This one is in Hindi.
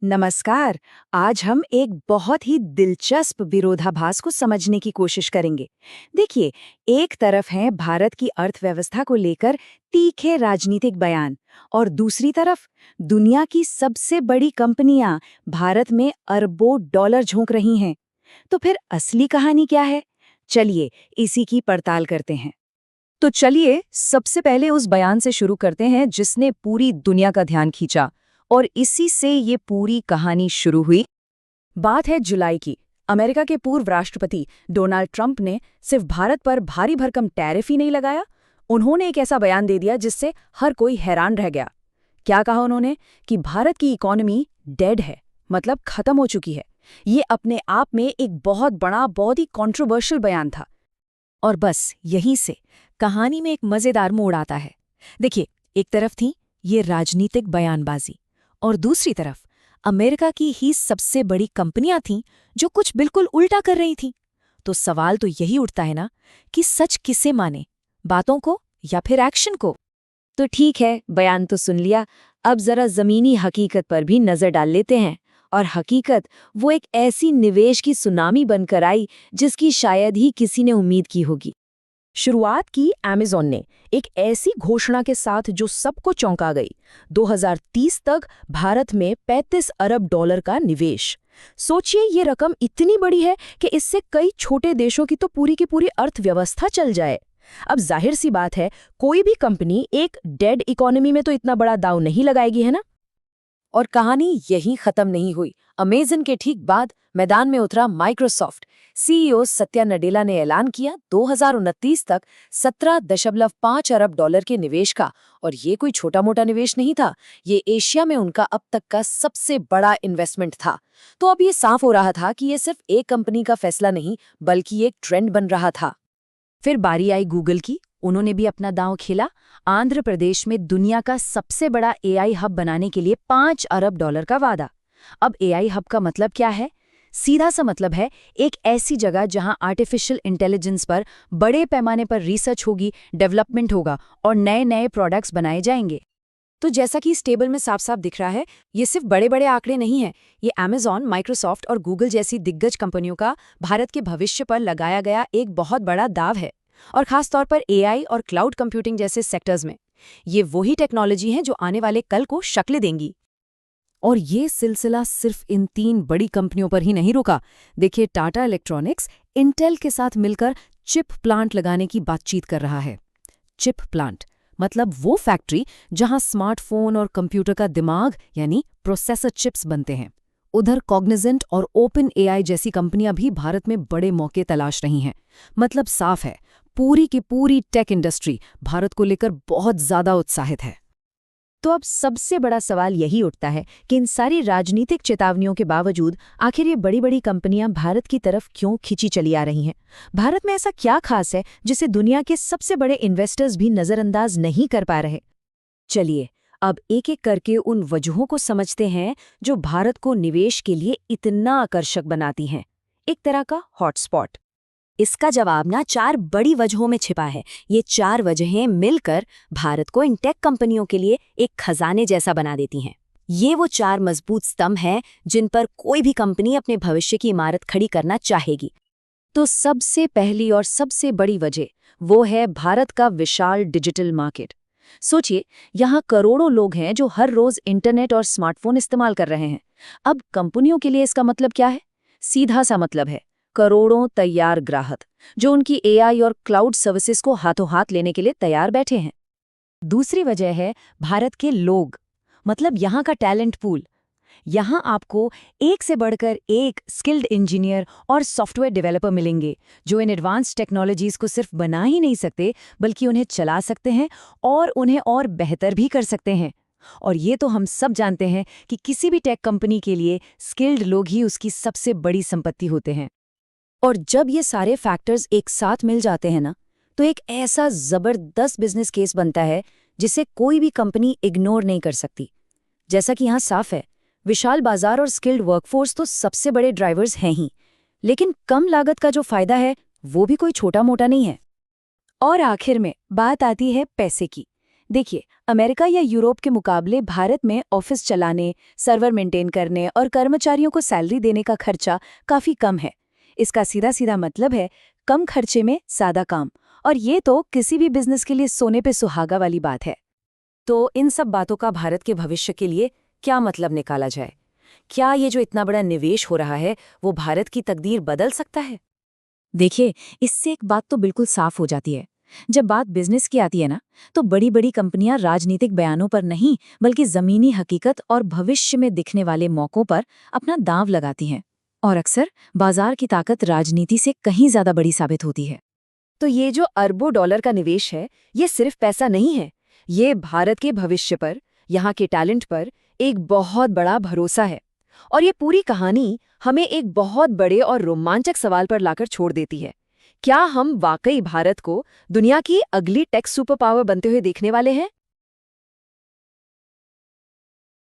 नमस्कार। आज हम एक बहुत ही दिलचस्प विरोधाभास को समझने की कोशिश करेंगे। देखिए, एक तरफ है भारत की अर्थव्यवस्था को लेकर तीखे राजनीतिक बयान और दूसरी तरफ दुनिया की सबसे बड़ी कंपनियां भारत में अरबों डॉलर झोंक रही हैं। तो फिर असली कहानी क्या है? चलिए इसी की पड़ताल करते हैं। तो चलिए सबसे पहले उस बयान से शुरू करते हैं जिसने पूरी दुनिया का ध्यान खींचा और इसी से ये पूरी कहानी शुरू हुई। बात है जुलाई की। अमेरिका के पूर्व राष्ट्रपति डोनाल्ड ट्रंप ने सिर्फ भारत पर भारी भरकम टैरिफ ही नहीं लगाया, उन्होंने एक ऐसा बयान दे दिया जिससे हर कोई हैरान रह गया। क्या कहा उन्होंने? कि भारत की इकोनॉमी डेड है, मतलब खत्म हो चुकी है। ये अपने आप में एक बहुत बड़ा, बहुत ही कॉन्ट्रोवर्शियल बयान था। और बस यहीं से कहानी में एक मजेदार मोड़ आता है। देखिए, एक तरफ थी ये राजनीतिक बयानबाजी और दूसरी तरफ अमेरिका की ही सबसे बड़ी कंपनियां थीं जो कुछ बिल्कुल उल्टा कर रही थीं। तो सवाल तो यही उठता है ना कि सच किसे माने, बातों को या फिर एक्शन को? तो ठीक है, बयान तो सुन लिया। अब जरा जमीनी हकीकत पर भी नजर डाल लेते हैं। और हकीकत वो एक ऐसी निवेश की सुनामी बनकर आई जिसकी शायद ही किसी ने उम्मीद की होगी। शुरुआत की अमेज़न ने एक ऐसी घोषणा के साथ जो सबको चौंका गई। 2030 तक भारत में 35 अरब डॉलर का निवेश। सोचिए, ये रकम इतनी बड़ी है कि इससे कई छोटे देशों की तो पूरी की पूरी अर्थव्यवस्था चल जाए। अब जाहिर सी बात है, कोई भी कंपनी एक डेड इकोनॉमी में तो इतना बड़ा दांव नहीं लगाएगी, है ना? और कहानी यहीं खत्म नहीं हुई। अमेजन के ठीक बाद मैदान में उतरा माइक्रोसॉफ्ट। सीईओ सत्या नडेला ने ऐलान किया 2029 तक 17.5 अरब डॉलर के निवेश का। और ये कोई छोटा मोटा निवेश नहीं था, ये एशिया में उनका अब तक का सबसे बड़ा इन्वेस्टमेंट था। तो अब ये साफ हो रहा था कि ये सिर्फ एक कंपनी का फैसला नहीं, बल्कि एक ट्रेंड बन रहा था। फिर बारी आई गूगल की। उन्होंने भी अपना दांव खेला। आंध्र प्रदेश में दुनिया का सबसे बड़ा एआई हब बनाने के लिए 5 अरब डॉलर का वादा। अब एआई हब का मतलब क्या है? सीधा सा मतलब है एक ऐसी जगह जहां आर्टिफिशियल इंटेलिजेंस पर बड़े पैमाने पर रिसर्च होगी, डेवलपमेंट होगा और नए नए प्रोडक्ट्स बनाए जाएंगे। तो जैसा कि इस टेबल में साफ साफ दिख रहा है, ये सिर्फ बड़े बड़े आंकड़े नहीं हैं। ये अमेजॉन, माइक्रोसॉफ्ट और गूगल जैसी दिग्गज कंपनियों का भारत के भविष्य पर लगाया गया एक बहुत बड़ा दाव है। और खास तौर पर एआई और क्लाउड कंप्यूटिंग जैसे सेक्टर्स में। ये वही टेक्नोलॉजी है जो आने वाले कल को शक्ल देंगी। और ये सिलसिला सिर्फ इन 3 बड़ी कंपनियों पर ही नहीं रुका। देखिए, टाटा इलेक्ट्रॉनिक्स इंटेल के साथ मिलकर चिप प्लांट लगाने की बातचीत कर रहा है। चिप प्लांट मतलब वो फैक्ट्री जहां स्मार्टफोन और कंप्यूटर का दिमाग यानी प्रोसेसर चिप्स बनते हैं। उधर कॉग्निजेंट और ओपन एआई जैसी कंपनियां भी भारत में बड़े मौके तलाश रही हैं। मतलब साफ है, पूरी की पूरी टेक इंडस्ट्री भारत को लेकर बहुत ज्यादा उत्साहित है। तो अब सबसे बड़ा सवाल यही उठता है कि इन सारी राजनीतिक चेतावनियों के बावजूद आखिर ये बड़ी बड़ी कंपनियां भारत की तरफ क्यों खिंची चली आ रही हैं? भारत में ऐसा क्या खास है जिसे दुनिया के सबसे बड़े इन्वेस्टर्स भी नजरअंदाज नहीं कर पा रहे? चलिए अब एक एक करके उन वजहों को समझते हैं जो भारत को निवेश के लिए इतना आकर्षक बनाती हैं। एक तरह का हॉटस्पॉट। इसका जवाब ना 4 बड़ी वजहों में छिपा है। ये 4 वजहें मिलकर भारत को इन टेक कंपनियों के लिए एक खजाने जैसा बना देती हैं। ये वो 4 मजबूत स्तंभ हैं जिन पर कोई भी कंपनी अपने भविष्य की इमारत खड़ी करना चाहेगी। तो सबसे पहली और सबसे बड़ी वजह वो है भारत का विशाल डिजिटल मार्केट। सोचिए, यहाँ करोड़ों लोग हैं जो हर रोज इंटरनेट और स्मार्टफोन इस्तेमाल कर रहे हैं। अब कंपनियों के लिए इसका मतलब क्या है? सीधा सा मतलब है करोड़ों तैयार ग्राहक जो उनकी एआई और क्लाउड सर्विसेज को हाथों हाथ लेने के लिए तैयार बैठे हैं। दूसरी वजह है भारत के लोग, मतलब यहाँ का टैलेंट पूल। यहाँ आपको एक से बढ़कर एक स्किल्ड इंजीनियर और सॉफ्टवेयर डेवलपर मिलेंगे जो इन एडवांस टेक्नोलॉजीज को सिर्फ बना ही नहीं सकते बल्कि उन्हें चला सकते हैं और उन्हें और बेहतर भी कर सकते हैं। और ये तो हम सब जानते हैं कि किसी भी टेक कंपनी के लिए स्किल्ड लोग ही उसकी सबसे बड़ी संपत्ति होते हैं। और जब ये सारे फैक्टर्स एक साथ मिल जाते हैं ना, तो एक ऐसा जबरदस्त बिजनेस केस बनता है जिसे कोई भी कंपनी इग्नोर नहीं कर सकती। जैसा कि यहाँ साफ है, विशाल बाजार और स्किल्ड वर्कफोर्स तो सबसे बड़े ड्राइवर्स हैं ही, लेकिन कम लागत का जो फायदा है वो भी कोई छोटा मोटा नहीं है। और आखिर में बात आती है पैसे की। देखिए, अमेरिका या यूरोप के मुकाबले भारत में ऑफिस चलाने, सर्वर मेंटेन करने और कर्मचारियों को सैलरी देने का खर्चा काफी कम है। इसका सीधा सीधा मतलब है कम खर्चे में सादा काम, और ये तो किसी भी बिजनेस के लिए सोने पे सुहागा वाली बात है। तो इन सब बातों का भारत के भविष्य के लिए क्या मतलब निकाला जाए? क्या ये जो इतना बड़ा निवेश हो रहा है वो भारत की तकदीर बदल सकता है? देखिए, इससे एक बात तो बिल्कुल साफ हो जाती है। जब बात बिजनेस की आती है ना, तो बड़ी बड़ी कंपनियां राजनीतिक बयानों पर नहीं, बल्कि जमीनी हकीकत और भविष्य में दिखने वाले मौकों पर अपना दांव लगाती हैं। और अक्सर बाजार की ताकत राजनीति से कहीं ज्यादा बड़ी साबित होती है। तो ये जो अरबों डॉलर का निवेश है, ये सिर्फ पैसा नहीं है, ये भारत के भविष्य पर, यहाँ के टैलेंट पर एक बहुत बड़ा भरोसा है। और ये पूरी कहानी हमें एक बहुत बड़े और रोमांचक सवाल पर लाकर छोड़ देती है। क्या हम वाकई भारत को दुनिया की अगली टेक सुपर पावर बनते हुए देखने वाले हैं?